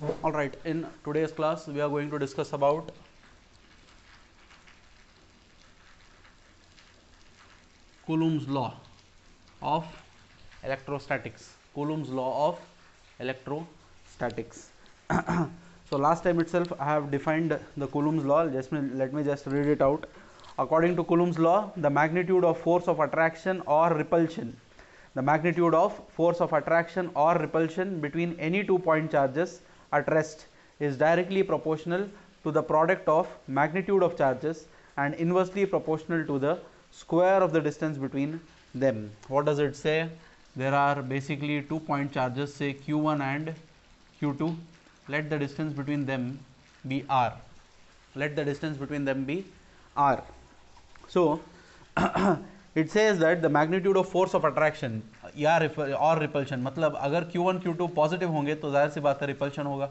All right, in today's class we are going to discuss about Coulomb's law of electrostatics. Coulomb's law of electrostatics. So last time itself I have defined the Coulomb's law. Let me just read it out. According to Coulomb's law, the magnitude of force of attraction or repulsion, between any 2 point charges at rest is directly proportional to the product of magnitude of charges and inversely proportional to the square of the distance between them. What does it say? There are basically 2 point charges, say q1 and q2. Let the distance between them be r. So it says that the magnitude of force of attraction या और repulsion, मतलब अगर q1 q2 positive होंगे तो जाहिर सी बात है repulsion होगा.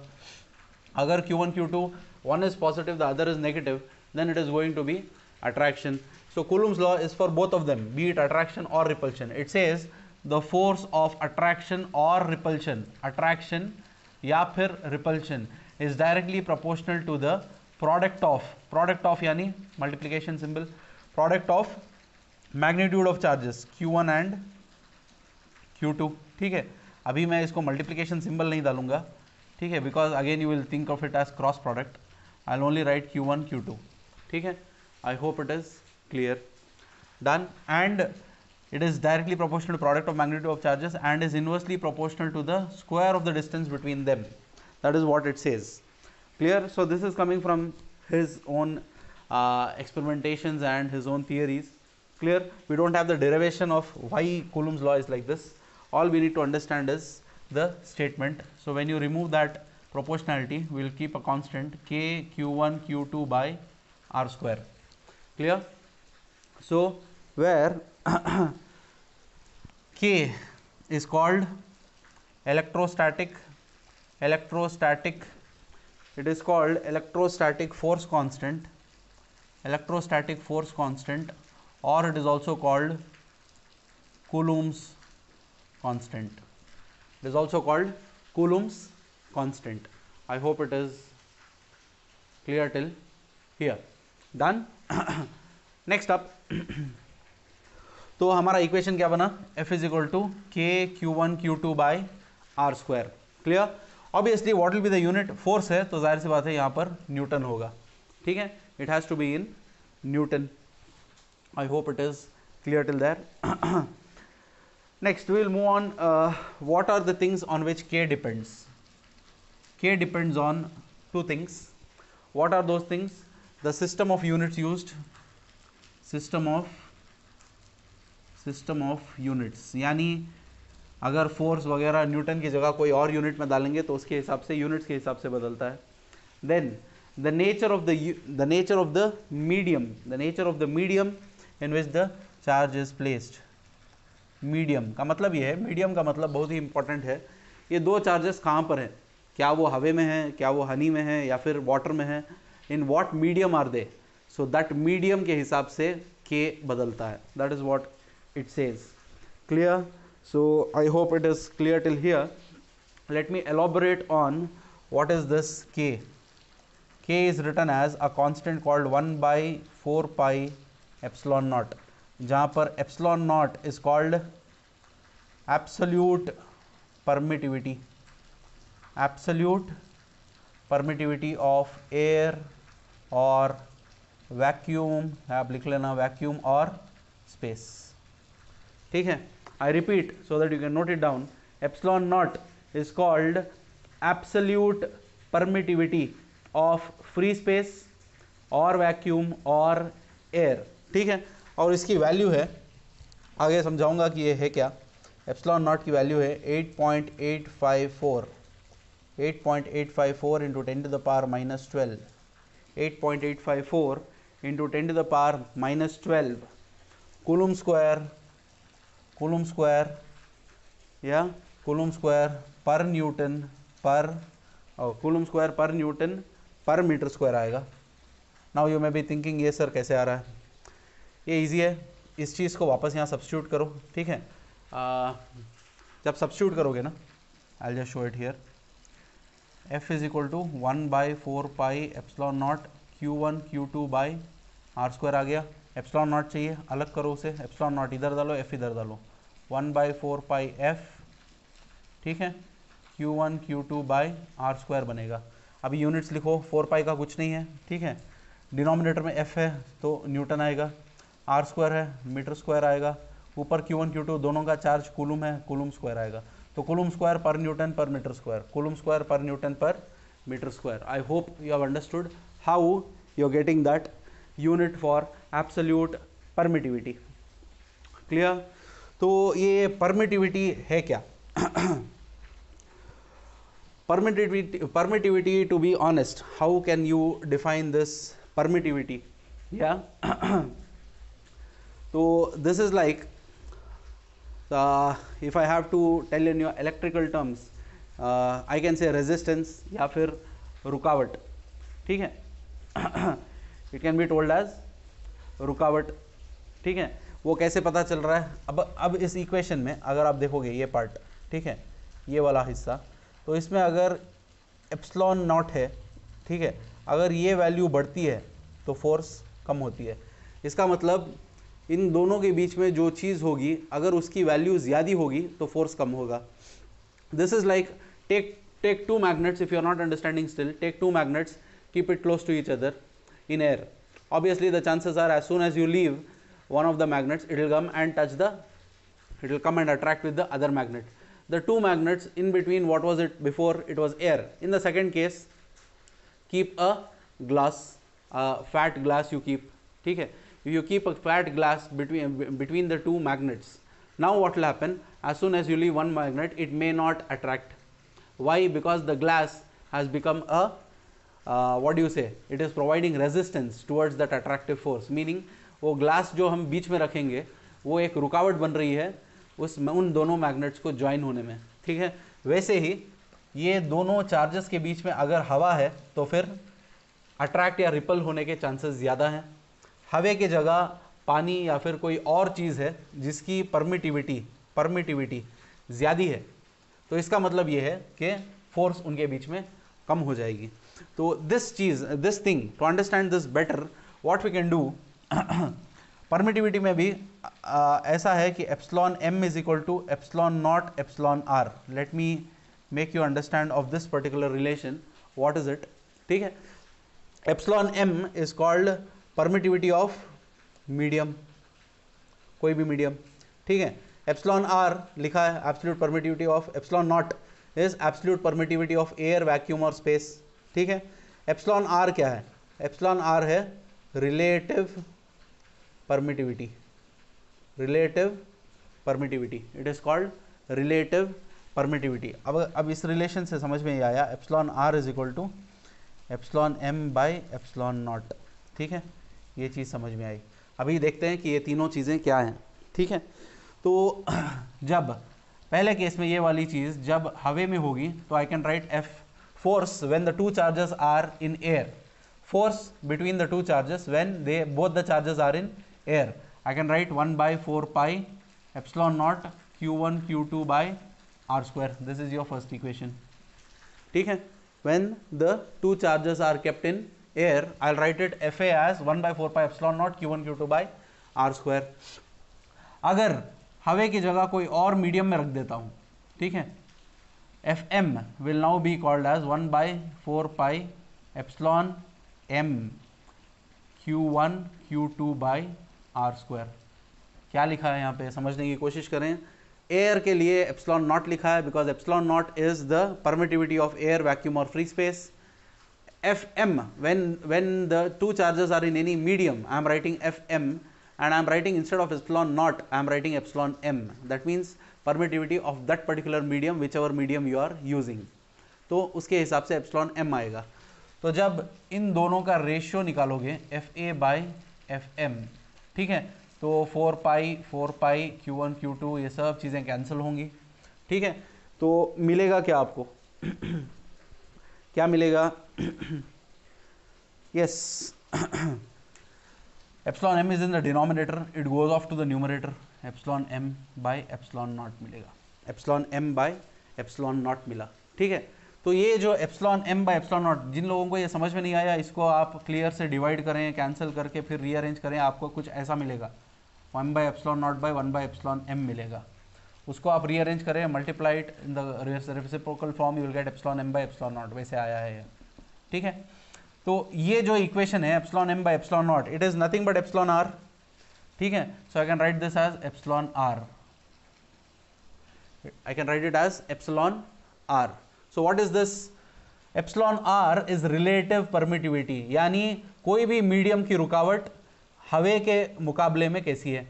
अगर q1 q2 one is positive the other is negative, then it is going to be attraction. So Coulomb's law is for both of them, be it attraction or repulsion. It says the force of attraction or repulsion, attraction या फिर repulsion, is directly proportional to the product of यानी multiplication symbol, product of magnitude of charges q1 and q2. ठीक है, अभी मैं इसको multiplication symbol नहीं डालूंगा, ठीक है, because again you will think of it as cross product. I will only write q1 q2. ठीक है, I hope it is clear. Done. And it is directly proportional to product of magnitude of charges and is inversely proportional to the square of the distance between them. That is what it says. Clear? So this is coming from his own experimentations and his own theories. Clear? We don't have the derivation of why Coulomb's law is like this. All we need to understand is the statement. So when you remove that proportionality, we will keep a constant k q1 q2 by r square. Clear? So where k is called electrostatic, it is called electrostatic force constant, or it is also called Coulomb's constant. I hope it is clear till here. Done. Next up, तो हमारा equation क्या बना? F is equal to k q1 q2 by r square. Clear? Obviously what will be the unit? Force है तो जाहिर सी बात है यहाँ पर न्यूटन होगा. ठीक है, it has to be in newton. I hope it is clear till there. Next we will move on. What are the things on which k depends? K depends on two things. What are those things? The system of units used, system of units, यानी अगर force वगैरह Newton की जगह कोई और unit में डालेंगे तो उसके हिसाब से यूनिट्स के हिसाब से बदलता है. Then the nature of the medium in which the charge is placed. Medium का मतलब ये है, मीडियम का मतलब बहुत ही इंपॉर्टेंट है. ये दो चार्जेस कहाँ पर हैं? क्या वो हवे में है, क्या वो हनी में है, या फिर वाटर में है? In what medium are they? So that medium के हिसाब से के बदलता है. That is what it says. Clear? So I hope it is clear till here. Let me elaborate on what is this k. K is written as a constant called 1 by 4 pi epsilon naught, जहाँ पर epsilon naught is called absolute permittivity of air or vacuum. आप लिख लेना vacuum और space. ठीक है, I repeat so that you can note it down. Epsilon naught is called absolute permittivity of free space और vacuum और air. ठीक है, और इसकी वैल्यू है, आगे समझाऊंगा कि ये है क्या. एप्सिलॉन नॉट की वैल्यू है 8.854 into 10 to the power minus 12. 8.854 into 10 to the power minus 12 coulomb square per newton per metre square आएगा. Now you may be thinking ये सर कैसे आ रहा है? ये इजी है, इस चीज़ को वापस यहाँ सब्स्टिट्यूट करो. ठीक है, जब सब्स्टिट्यूट करोगे ना, I will just show it here. F is equal to 1/4 epsilon naught Q1 Q2 by R square आ गया। एप्सिलॉन नॉट चाहिए, अलग करो उसे, एप्सिलॉन नॉट इधर डालो, F इधर डालो, 1/4 F, ठीक है, Q1 Q2 by R square बनेगा। अभी यूनिट्स लिखो, 4 का कुछ नहीं है, ठीक है, डिनोमिनेटर में F है तो न्यूटन आएगा, आर स्क्वायर है मीटर स्क्वायर आएगा, ऊपर Q1 Q2 दोनों का चार्ज कूलम है, कूलम स्क्वायर आएगा, तो coulomb square per newton per metre square, coulomb square per newton per metre square. I hope you have understood how you are getting that unit for absolute permittivity. Clear? तो ये permittivity है क्या? permittivity, to be honest, how can you define this permittivity? Yeah. So this is like, if I have to tell in your electrical terms, I can say resistance या फिर रुकावट, ठीक है, it can be told as रुकावट, ठीक है। वो कैसे पता चल रहा है? अब इस इक्वेशन में अगर आप देखोगे ये पार्ट, ठीक है, ये वाला हिस्सा, तो इसमें अगर एप्सिलॉन नॉट है, ठीक है, अगर ये वैल्यू बढ़ती है तो फोर्स कम होती है। इसका मतलब इन दोनों के बीच में जो चीज़ होगी, अगर उसकी वैल्यू ज़्यादा होगी तो फोर्स कम होगा। This is like, take two magnets, if you are not understanding still, take two magnets, keep it close to each other in air. Obviously the chances are as soon as you leave one of the magnets, it will come and attract with the other magnet. The two magnets in between, what was it before? It was air. In the second case, keep a glass, fat glass you keep, ठीक है, if you keep a fat glass between the two magnets, now what will happen? As soon as you leave one magnet, it may not attract. Why? Because the glass has become a what do you say, it is providing resistance towards that attractive force, meaning वो glass जो हम बीच में रखेंगे वो एक रुकावट बन रही है उन दोनों मैग्नेट्स को ज्वाइन होने में, ठीक है। वैसे ही ये दोनों चार्जेस के बीच में अगर हवा है तो फिर अट्रैक्ट या रिपल होने के चांसेस ज़्यादा हैं। हवा की जगह पानी या फिर कोई और चीज़ है जिसकी परमिटिविटी ज़्यादा है, तो इसका मतलब ये है कि फोर्स उनके बीच में कम हो जाएगी। तो this thing, to understand this better, what we can do, permittivity में भी ऐसा है कि epsilon m is equal to epsilon naught epsilon r। Let me make you understand of this particular relation, what is it, ठीक है। Epsilon m is called permittivity of medium, कोई भी medium, ठीक है। एप्सिलॉन r लिखा है absolute permittivity of, epsilon naught is absolute permittivity of air, vacuum और space, ठीक है। एप्सिलॉन r क्या है? एप्सिलॉन r है relative permittivity, it is called relative permittivity. अब इस रिलेशन से समझ में ये आया, epsilon r is equal to epsilon m by epsilon naught, ठीक है, ये चीज़ समझ में आई। अभी देखते हैं कि ये तीनों चीज़ें क्या हैं, ठीक है। तो जब पहले केस में ये वाली चीज़ जब हवा में होगी तो आई can right F, force when the two charges are in air, force between the two charges when both the charges are in air, I can write 1/4 epsilon naught Q1 Q2 by r square. This is your first equation, ठीक है। When the two charges are kept in air, I'll write it Fa as 1/4 epsilon naught Q1 Q2 by r square. अगर हवा की जगह कोई और medium में रख देता हूँ, ठीक है, Fm will now be called as 1/4 epsilon m Q1 Q2 by r square। क्या लिखा है यहाँ पे, समझने की कोशिश करें। एयर के लिए एप्सिलॉन नॉट लिखा है because epsilon naught is the permittivity of air, vacuum और free space. Fm, when the two charges are in any medium, I am writing Fm, and I am writing instead of epsilon naught, I am writing epsilon m. That means permittivity of that particular medium, whichever medium you are using. तो उसके हिसाब से epsilon m आएगा। तो जब इन दोनों का ratio निकालोगे Fa बाई Fm, ठीक है, तो 4 पाई Q1 Q2 ये सब चीज़ें कैंसिल होंगी, ठीक है। तो मिलेगा क्या आपको क्या मिलेगा? yes, epsilon m is in the denominator, it goes off to the numerator, epsilon m by epsilon naught मिलेगा, epsilon m by epsilon naught मिला, ठीक है। तो ये जो epsilon m by epsilon naught, जिन लोगों को ये समझ में नहीं आया, इसको आप क्लियर से डिवाइड करें, कैंसिल करके फिर रीअरेंज करें, आपको कुछ ऐसा मिलेगा, 1 by epsilon naught by 1 by epsilon m मिलेगा। उसको आप रीअरेंज करें, multiply it in the reciprocal form, you will get epsilon m by epsilon naught, वैसे आया है ये, ठीक है। तो ये जो इक्वेशन है epsilon m by epsilon naught, it is nothing but epsilon r, ठीक है। So I can write this as epsilon r, I can write it as epsilon r. So what is this? Epsilon r is relative permittivity, यानी कोई भी medium की रुकावट हवे के मुकाबले में कैसी है,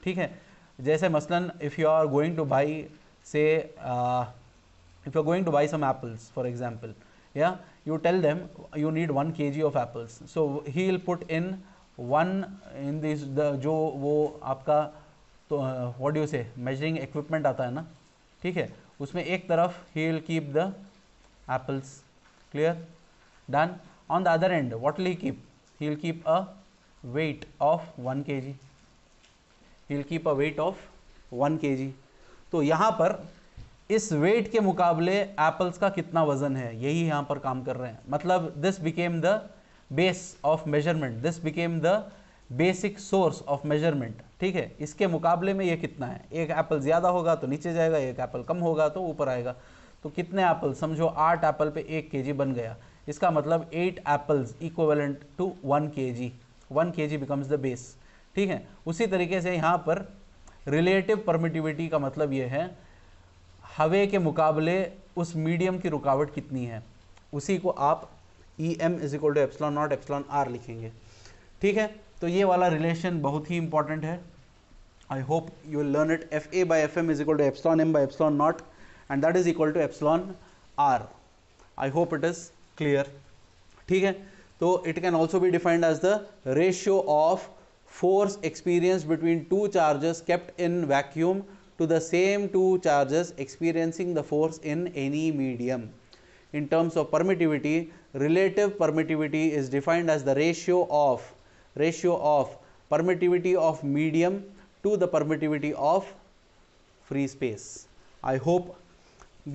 ठीक है। जैसे मसलन if you are going to buy से if you are going to buy some apples for example, yeah, you tell them you need 1 kg of apples, so he will put in one in this जो वो आपका तो what do you say measuring equipment आता है ना, ठीक है, उसमें एक तरफ he will keep the apples, clear, done. On the other end what will he keep? He will keep a weight of 1 kg, he will keep a weight of 1 kg. तो यहाँ पर इस वेट के मुकाबले एप्पल्स का कितना वजन है, यही यहाँ पर काम कर रहे हैं। मतलब this became the base of measurement, this became the basic source of measurement, ठीक है। इसके मुकाबले में ये कितना है, एक एप्पल ज़्यादा होगा तो नीचे जाएगा, एक एप्पल कम होगा तो ऊपर आएगा। तो कितने एप्पल, समझो 8 एप्पल पे 1 kg बन गया, इसका मतलब 8 apples equivalent to 1 kg, 1 kg becomes the base, ठीक है। उसी तरीके से यहाँ पर रिलेटिव परमिटिविटी का मतलब ये है हवे के मुकाबले उस मीडियम की रुकावट कितनी है, उसी को आप EM is equal to epsilon naught epsilon r लिखेंगे, ठीक है। तो ये वाला रिलेशन बहुत ही इंपॉर्टेंट है। I hope you will learn it. FA by FM is equal to epsilon m by epsilon naught and that is equal to epsilon r। I hope it is clear, ठीक है। तो it can also be defined as the ratio of force experienced between two charges kept in vacuum to the same two charges experiencing the force in any medium. In terms of permittivity, relative permittivity is defined as the ratio of permittivity of medium to the permittivity of free space. I hope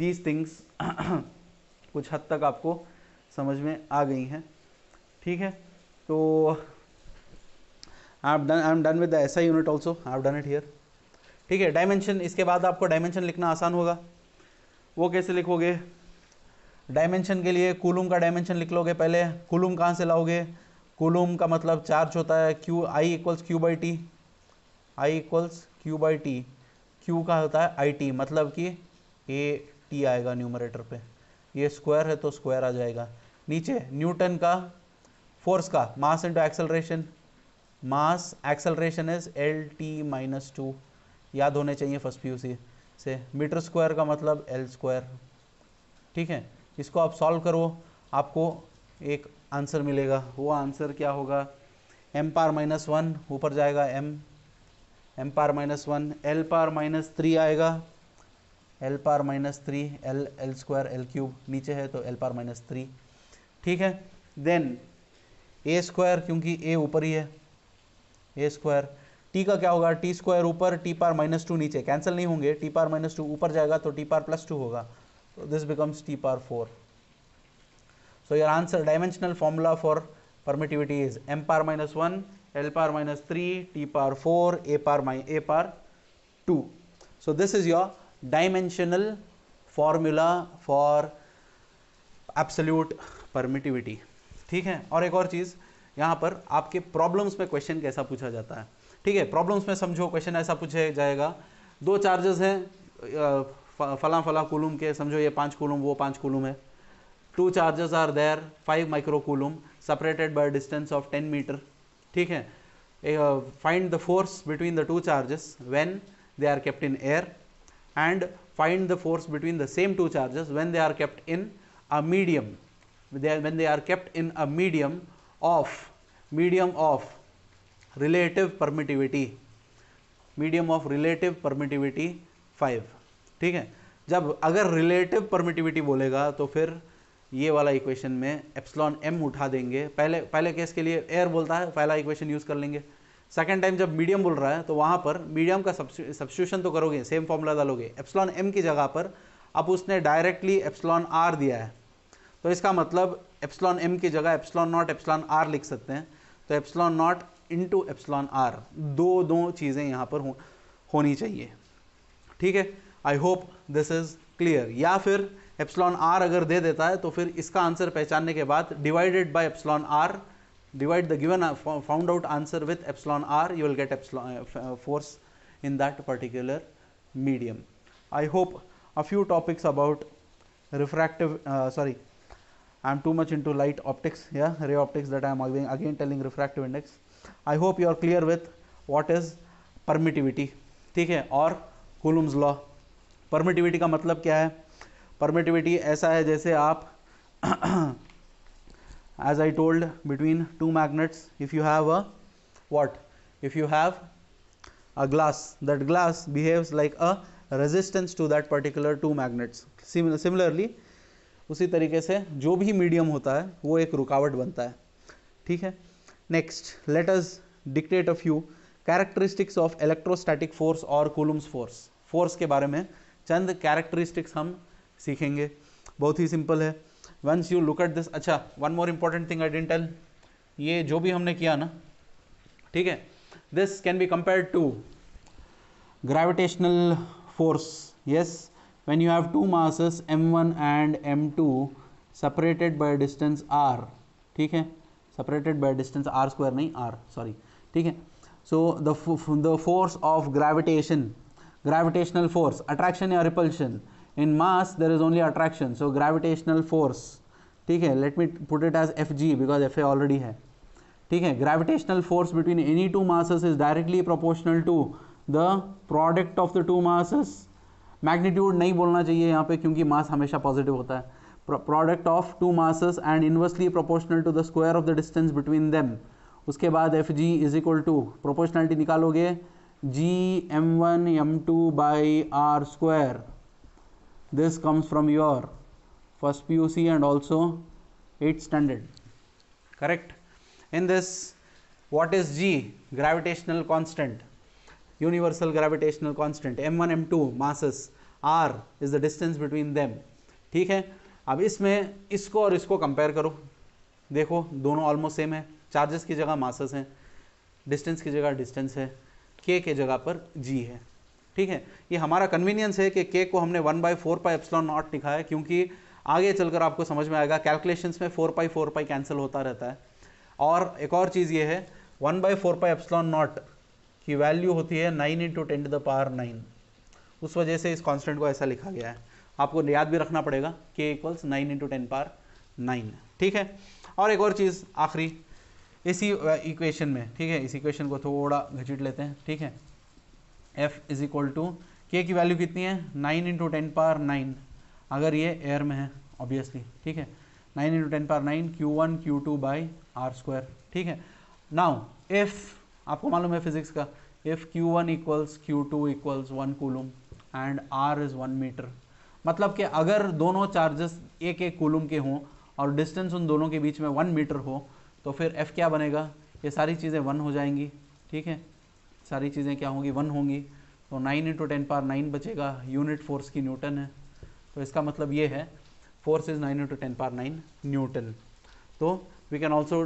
these things कुछ हद तक आपको समझ में आ गई हैं, ठीक है। तो I'm done with the SI unit also. I've done it here. ठीक है। डायमेंशन, इसके बाद आपको डायमेंशन लिखना आसान होगा। वो कैसे लिखोगे? डायमेंशन के लिए कूलम का डायमेंशन लिख लोगे पहले। कूलम कहाँ से लाओगे? कूलम का मतलब चार्ज होता है Q, I equals Q by T, I equals Q by T. Q का होता है IT, मतलब कि AT आएगा न्यूमरेटर पे, ये स्क्वायर है तो स्क्वायर आ जाएगा। नीचे न्यूटन का फोर्स का mass into acceleration, mass acceleration is LT-2, याद होने चाहिए फर्स्ट PUC से। मीटर स्क्वायर का मतलब L स्क्वायर, ठीक है। इसको आप सॉल्व करो, आपको एक आंसर मिलेगा। वो आंसर क्या होगा? m⁻⁻1 ऊपर जाएगा m⁻⁻1, l⁻⁻3 आएगा, l⁻⁻3, l square l cube नीचे है तो l⁻⁻3, ठीक है। देन a स्क्वायर, क्योंकि a ऊपर ही है, a स्क्वायर। t का क्या होगा? t स्क्वायर ऊपर, t⁻⁻2 नीचे, कैंसिल नहीं होंगे, t⁻⁻2 ऊपर जाएगा तो t⁻+2 होगा, तो this becomes t⁻4। So your answer, dimensional formula for permittivity is m⁻⁻1, l⁻⁻3, t⁻4, a⁻2। So this is your dimensional formula for absolute permittivity, ठीक है। और एक और चीज़, यहाँ पर आपके प्रॉब्लम्स में क्वेश्चन कैसा पूछा जाता है, ठीक है। प्रॉब्लम्स में समझो क्वेश्चन ऐसा पूछा जाएगा, 2 चार्जेस हैं फला कूलम के, समझो ये 5 कूलम, वो 5 कूलम है। 2 charges are there, 5 micro coulomb, separated by distance of 10 metre, ठीक है। Find the force between the 2 charges when they are kept in air, and find the force between the same 2 charges when they are kept in a medium, when they are kept in a medium of relative permittivity, medium of relative permittivity 5, ठीक है। जब अगर relative permittivity बोलेगा तो फिर ये वाला equation में एप्सिलॉन m उठा देंगे। पहले केस के लिए एयर बोलता है, पहला इक्वेशन यूज कर लेंगे। सेकेंड टाइम जब मीडियम बोल रहा है तो वहाँ पर मीडियम का सब्स्टिट्यूशन तो करोगे, सेम फॉर्मूला डालोगे, एप्सिलॉन m की जगह पर अब उसने डायरेक्टली एप्सिलॉन आर दिया है, तो इसका मतलब एप्सिलॉन एम की जगह एप्सिलॉन नॉट एप्सिलॉन आर लिख सकते हैं। तो epsilon naught into epsilon r, दो चीज़ें यहाँ पर होनी चाहिए, ठीक है। I hope this is clear. या फिर एप्सिलॉन आर अगर दे देता है तो फिर इसका आंसर पहचानने के बाद divided by epsilon r, divide the given found out answer with epsilon r, you will get epsilon force in that particular medium. I hope a few topics about refractive sorry, I am too much into light optics, yeah, ray optics, that I am again telling refractive index. I hope you are clear with what is permittivity, ठीक है। और Coulomb's law, permittivity का मतलब क्या है? permittivity ऐसा है जैसे आप as I told, between two magnets, if you have a what, if you have a glass, that glass behaves like a resistance to that particular two magnets. Similarly, उसी तरीके से जो भी मीडियम होता है वो एक रुकावट बनता है, ठीक है। Next, let us dictate a few characteristics of electrostatic force और कूलम्स फोर्स। फोर्स के बारे में चंद कैरेक्टरिस्टिक्स हम सीखेंगे, बहुत ही सिंपल है। Once you look at this, अच्छा, one more important thing I didn't tell, ये जो भी हमने किया ना, ठीक है, this can be compared to gravitational force. Yes, when you have two masses m1 and m2 separated by a distance r, ठीक है, separated by a distance r square, नहीं r, sorry, ठीक है। So the force of gravitation, gravitational force, attraction या repulsion, in mass there is only attraction, so gravitational force, ठीक है, let me put it as Fg because Fa already है, ठीक है। gravitational force between any two masses is directly proportional to the product of the two masses. magnitude नहीं बोलना चाहिए यहाँ पे क्योंकि मास हमेशा पॉजिटिव होता है। product of two masses and inversely proportional to the square of the distance between them. उसके बाद Fg is equal to, proportionality निकालोगे, g m1 m2 by r square. This comes from your first PUC and also 8th standard, correct? In this, what is G? Gravitational constant, universal gravitational constant, m1 m2 masses, r is the distance between them, ठीक है। अब इसमें इसको और इसको compare करो, देखो दोनों ऑलमोस्ट सेम है, चार्जेस की जगह मासेस हैं, डिस्टेंस की जगह डिस्टेंस है, k के जगह पर g है, ठीक है। ये हमारा कन्वीनियंस है कि k को हमने 1/4 पाई एप्सिलॉन नॉट लिखा है क्योंकि आगे चलकर आपको समझ में आएगा कैलकुलेशंस में 4 पाई कैंसिल होता रहता है। और एक और चीज़ ये है, 1/4 पाई एप्सिलॉन नॉट की वैल्यू होती है 9 × 10⁹, उस वजह से इस कांस्टेंट को ऐसा लिखा गया है। आपको याद भी रखना पड़ेगा k = 9 × 10⁹, ठीक है। और एक और चीज़ आखिरी इसी इक्वेशन में, ठीक है, इस इक्वेशन को थोड़ा घसीट लेते हैं, ठीक है। F = k की वैल्यू कितनी है, 9 × 10⁹, अगर ये एयर में है ऑब्वियसली, ठीक है, 9 × 10⁹ Q1 Q2 by r², ठीक है। नाउ इफ आपको मालूम है फिजिक्स का, if Q1 = Q2 = 1 coulomb and r is 1 metre, मतलब कि अगर दोनों चार्जेस एक कूलम के हों और डिस्टेंस उन दोनों के बीच में 1 मीटर हो, तो फिर F क्या बनेगा, ये सारी चीज़ें 1 हो जाएंगी, ठीक है, सारी चीज़ें क्या होंगी, 1 होंगी। तो 9 × 10⁹ बचेगा, यूनिट फोर्स की न्यूटन है, तो इसका मतलब ये है फोर्स इज 9 × 10⁹ न्यूटन। तो we can also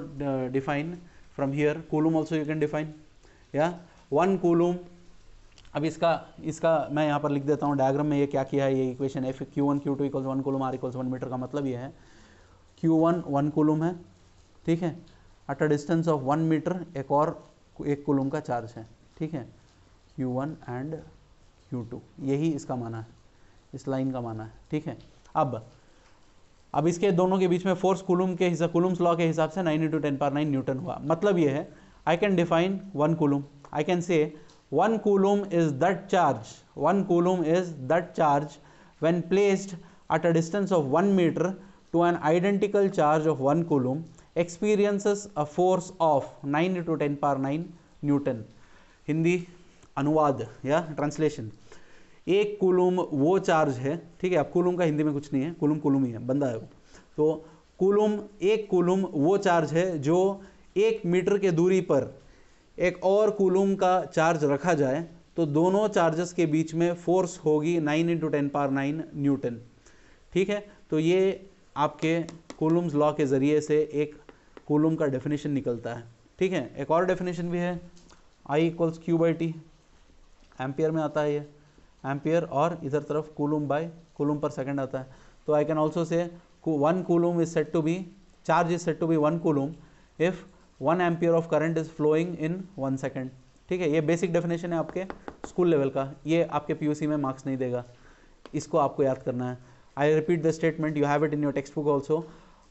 define from here, coulomb also you can define, या 1 कूलम। अब इसका मैं यहाँ पर लिख देता हूँ डायग्राम में, ये क्या किया है, ये इक्वेशन है, Q1 Q2 = 1 coulomb, r = 1 metre का मतलब ये है Q1 1 कूलम है, ठीक है, at a distance of 1 metre एक और 1 कूलम का चार्ज है, ठीक है, Q1 एंड Q2, यही इसका माना है, इस लाइन का माना है, ठीक है। अब इसके दोनों के बीच में फोर्स कूलम के हिसाब, कूलम्स लॉ के हिसाब से 9 × 10⁹ न्यूटन हुआ। मतलब ये है, I can define 1 coulomb, I can say 1 coulomb is that charge, 1 coulomb is that charge when placed at a distance of 1 metre to an identical charge of 1 coulomb experiences a force of 9 × 10⁹ newton. Hindi अनुवाद या translation, 1 coulomb वो charge है, ठीक है, अब coulomb का हिंदी में कुछ नहीं है, कूलम ही है, बंदा है वो। तो कूलम, 1 कूलम वो चार्ज है जो 1 मीटर के दूरी पर एक और कूलम का चार्ज रखा जाए तो दोनों चार्जेस के बीच में फोर्स होगी 9 × 10⁹ न्यूटन। ठीक है, तो ये आपके कूलम्स लॉ के ज़रिए से एक कूलम का डेफिनेशन निकलता है। ठीक है, एक और डेफिनेशन भी है, I = Q/T, एम्पियर में आता है ये, एम्पियर, और इधर तरफ कूलम पर सेकंड आता है। तो I can also say 1 coulomb is set to be, charge is set to be 1 coulomb if 1 ampere of current is flowing in 1 second. ठीक है, ये बेसिक डेफिनेशन है आपके स्कूल लेवल का, ये आपके पीयूसी में मार्क्स नहीं देगा, इसको आपको याद करना है। I repeat the statement, you have it in your text book also.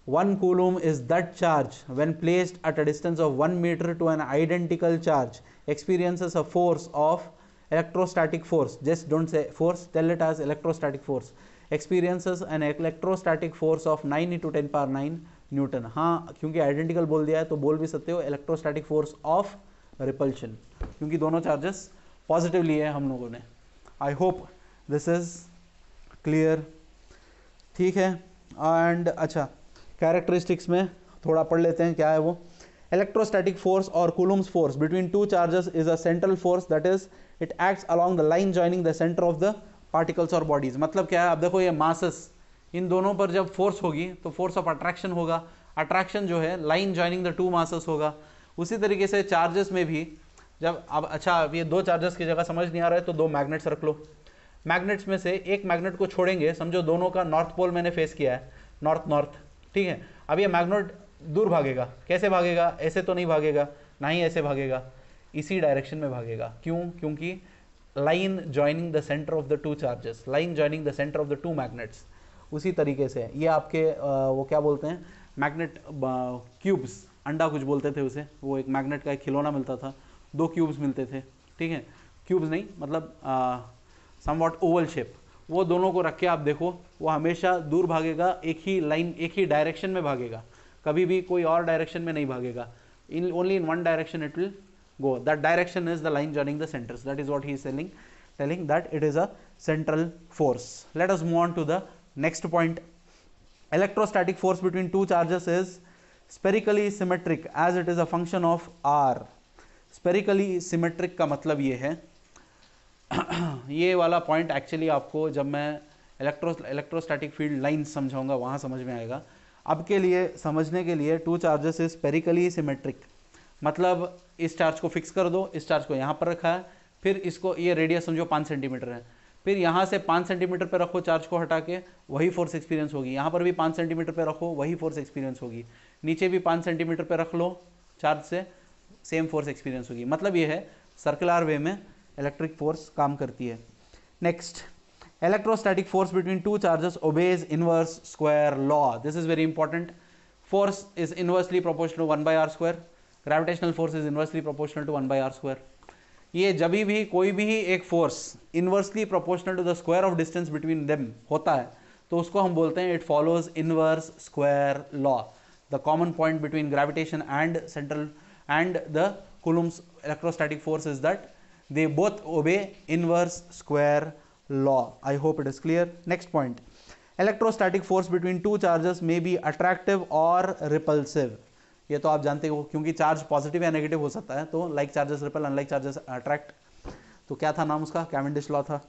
1 coulomb is that charge when placed at a distance of 1 meter to an identical charge experiences a force of electrostatic force. Just don't say force, tell it as electrostatic force. Experiences an electrostatic force of 9 × 10⁹ Newton. हाँ, क्योंकि identical बोल दिया है तो बोल भी सकते हो इलेक्ट्रोस्टैटिक फोर्स ऑफ रिपल्शन, क्योंकि दोनों चार्जेस पॉजिटिव लिए हैं हम लोगों ने। आई होप दिस इज क्लियर। ठीक है, एंड अच्छा, कैरेक्टरिस्टिक्स में थोड़ा पढ़ लेते हैं, क्या है वो। इलेक्ट्रोस्टैटिक फोर्स और Coulomb's force between two charges is a central force, that is it acts along the line joining the centre of the particles और बॉडीज। मतलब क्या है, अब देखो ये मासेस, इन दोनों पर जब फोर्स होगी तो फोर्स ऑफ अट्रैक्शन होगा, अट्रैक्शन जो है line joining the two masses होगा। उसी तरीके से चार्जेस में भी जब, अब अच्छा, अब ये दो चार्जेस की जगह समझ नहीं आ रहा है तो दो मैग्नेट्स रख लो। मैग्नेट्स में से एक मैग्नेट को छोड़ेंगे, समझो दोनों का नॉर्थ पोल मैंने फेस किया है, नॉर्थ नॉर्थ। ठीक है, अब ये मैग्नेट दूर भागेगा, कैसे भागेगा, ऐसे तो नहीं भागेगा, ना ही ऐसे भागेगा, इसी डायरेक्शन में भागेगा। क्यों? क्योंकि line joining the centre of the two charges, line joining the centre of the two magnets. उसी तरीके से ये आपके वो क्या बोलते हैं, मैग्नेट क्यूब्स, अंडा कुछ बोलते थे उसे, वो एक मैग्नेट का एक खिलौना मिलता था, 2 क्यूब्स मिलते थे। ठीक है, क्यूब्स नहीं मतलब समवॉट ओवल शेप, वो दोनों को रख के आप देखो, वो हमेशा दूर भागेगा, एक ही लाइन, एक ही डायरेक्शन में भागेगा, कभी भी कोई और डायरेक्शन में नहीं भागेगा। In only in one direction it will go, that direction is the line joining the centers. That is what he is telling that it is a central force. Let us move on to the next point. Electrostatic force between two charges is spherically symmetric as it is a function of r. Spherically symmetric का मतलब ये है ये वाला point actually आपको जब मैं electrostatic field line समझाऊंगा वहाँ समझ में आएगा। अब के लिए समझने के लिए to charges is spherically symmetric, मतलब इस चार्ज को फिक्स कर दो, इस चार्ज को यहाँ पर रखा है, फिर इसको, ये रेडियस समझो 5 सेंटीमीटर है, फिर यहाँ से 5 सेंटीमीटर पर रखो चार्ज को हटा के, वही फोर्स एक्सपीरियंस होगी। यहाँ पर भी 5 सेंटीमीटर पर रखो, वही फोर्स एक्सपीरियंस होगी। नीचे भी 5 सेंटीमीटर पर रख लो चार्ज से, सेम फोर्स एक्सपीरियंस होगी। मतलब ये है सर्कुलर वे में इलेक्ट्रिक फोर्स काम करती है। Next, electrostatic force between two charges obeys inverse square law. This is very important. Force is inversely proportional to 1/r², gravitational force is inversely proportional to 1/r²। ये जब भी कोई भी एक force inversely proportional to the square of distance between them होता है तो उसको हम बोलते हैं it follows inverse square law. The common point between gravitation and central and the Coulomb's electrostatic force is that they both obey inverse square law. I hope it is clear. Next point, electrostatic force between two charges may be attractive or repulsive. ये तो आप जानते हो, क्योंकि charge positive या negative हो सकता है, तो like charges ripple, unlike charges attract. तो क्या था नाम उसका, कैवेंडिश लॉ था,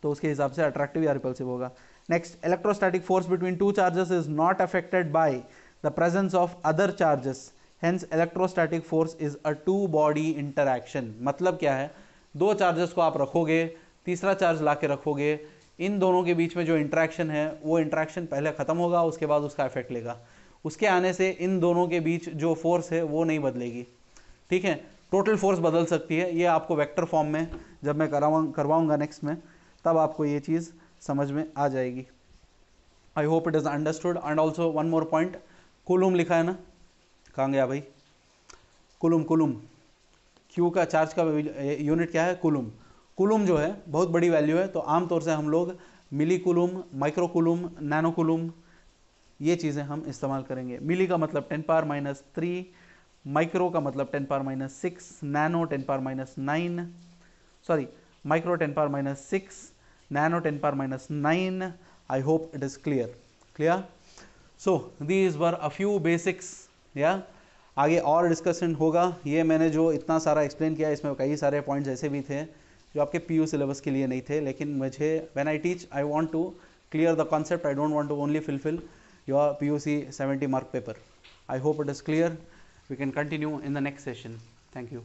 तो उसके हिसाब से अट्रैक्टिव या रिपल्सिव होगा। Next, electrostatic force between two charges is not affected by the presence of other charges, hence electrostatic force is a two body interaction. मतलब क्या है, दो चार्जेस को आप रखोगे, तीसरा चार्ज ला के रखोगे, इन दोनों के बीच में जो इंटरैक्शन है वो इंटरैक्शन पहले खत्म होगा, उसके बाद उसका इफेक्ट लेगा। उसके आने से इन दोनों के बीच जो फोर्स है वो नहीं बदलेगी। ठीक है, टोटल फोर्स बदल सकती है, ये आपको वेक्टर फॉर्म में जब मैं करवाऊंगा नेक्स्ट में, तब आपको ये चीज़ समझ में आ जाएगी। आई hope it is understood. And also one more point, coulomb लिखा है ना, कहाँ गया भाई, कूलम, क्यू का चार्ज का यूनिट क्या है, कूलम। कूलम जो है बहुत बड़ी वैल्यू है, तो आमतौर से हम लोग millicoulomb, microcoulomb, nanocoulomb, ये चीज़ें हम इस्तेमाल करेंगे। मिली का मतलब 10⁻³ माइक्रो का मतलब 10⁻⁶, nano 10⁻⁹, sorry micro 10⁻⁶, nano 10⁻⁹। I hope it is clear. So these were a few basics. या आगे और डिस्कशन होगा। ये मैंने जो इतना सारा एक्सप्लेन किया इसमें कई सारे पॉइंट्स ऐसे भी थे जो आपके PU सिलेबस के लिए नहीं थे, लेकिन मुझे when I teach I want to clear the concept. I don't want to only fulfill your PUC 70 mark paper. I hope it is clear. We can continue in the next session. Thank you.